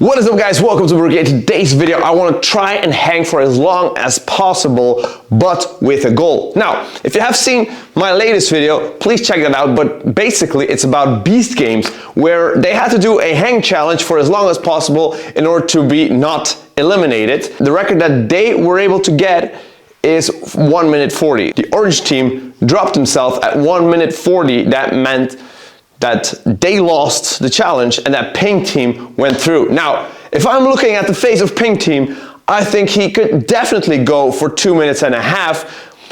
What is up, guys? Welcome to Barrookie. In today's video, I want to try and hang for as long as possible, but with a goal. Now, if you have seen my latest video, please check that out. But basically, it's about beast games where they had to do a hang challenge for as long as possible in order to be not eliminated. The record that they were able to get is 1 minute 40. The orange team dropped themselves at 1 minute 40. That meant that they lost the challenge and that pink team went through. Now, if I'm looking at the face of pink team, I think he could definitely go for 2 minutes and a half.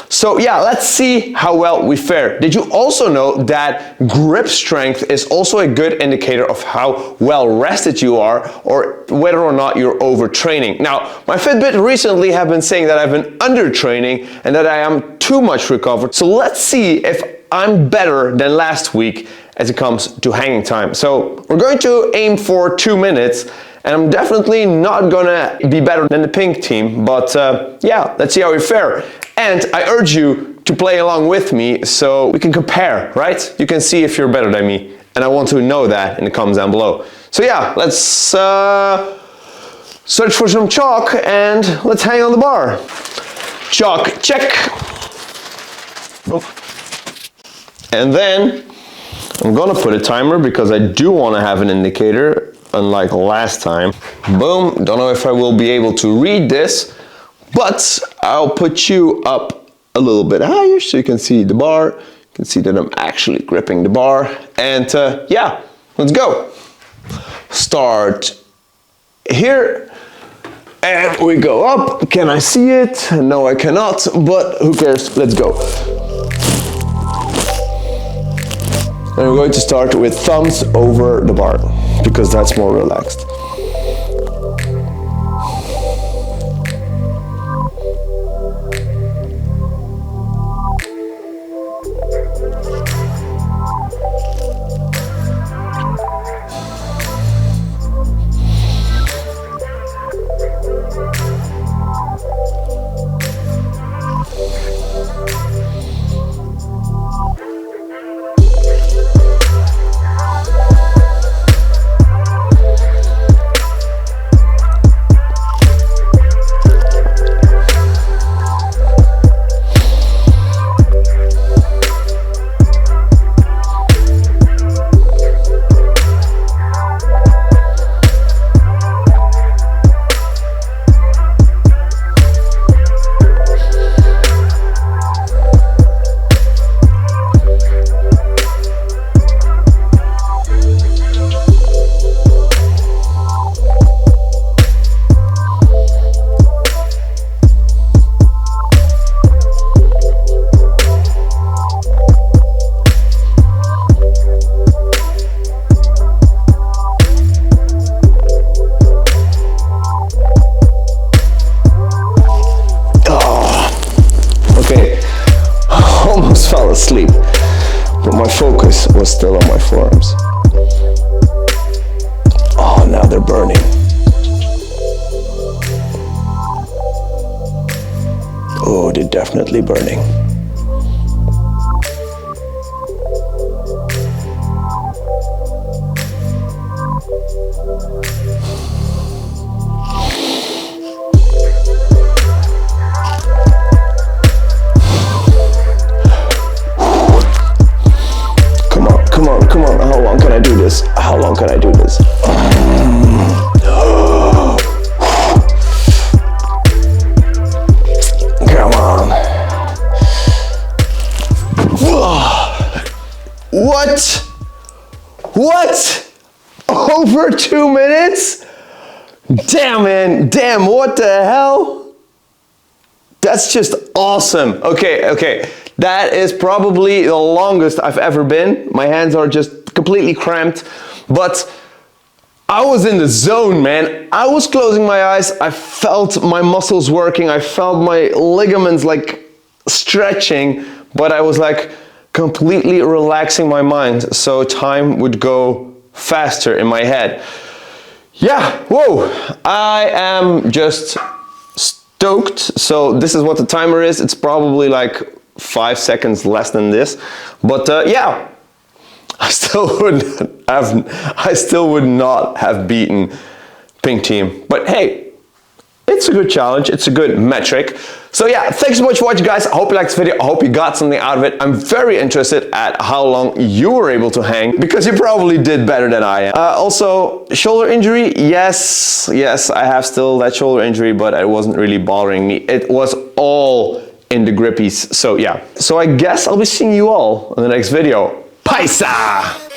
So yeah, let's see how well we fare. Did you also know that grip strength is also a good indicator of how well rested you are or whether or not you're overtraining? Now, my Fitbit recently have been saying that I've been undertraining and that I am too much recovered. So let's see if I'm better than last week as it comes to hanging time. So we're going to aim for 2 minutes, and I'm definitely not gonna be better than the pink team, but yeah, let's see how we fare. And I urge you to play along with me so we can compare, right? You can see if you're better than me, and I want to know that in the comments down below. So yeah, let's search for some chalk and let's hang on the bar. Chalk, check. Oh. And then I'm gonna put a timer because I do want to have an indicator, unlike last time. Boom, don't know if I will be able to read this, but I'll put you up a little bit higher so you can see the bar. You can see that I'm actually gripping the bar. And yeah, let's go. Start here. And we go up. Can I see it? No, I cannot, but who cares? Let's go. And we're going to start with thumbs over the bar because that's more relaxed. Fell asleep, but my focus was still on my forearms. Oh, now they're burning. Oh, they're definitely burning. Come on, how long can I do this? How long can I do this? Come on. What? What? Over 2 minutes? Damn, man. Damn, what the hell? That's just awesome. Okay. That is probably the longest I've ever been. My hands are just completely cramped, but I was in the zone, man. I was closing my eyes. I felt my muscles working. I felt my ligaments like stretching, but I was like completely relaxing my mind so time would go faster in my head. Yeah, whoa. I am just stoked. So this is what the timer is. It's probably like 5 seconds less than this, but yeah, I still would not have beaten pink team. But hey, it's a good challenge, it's a good metric. So yeah, thanks so much for watching, guys. I hope you liked this video. I hope you got something out of it. I'm very interested at how long you were able to hang, because you probably did better than I am. Also, shoulder injury, yes, I have still that shoulder injury, but it wasn't really bothering me. It was all in the grippies, so yeah. So I guess I'll be seeing you all in the next video. Paisa!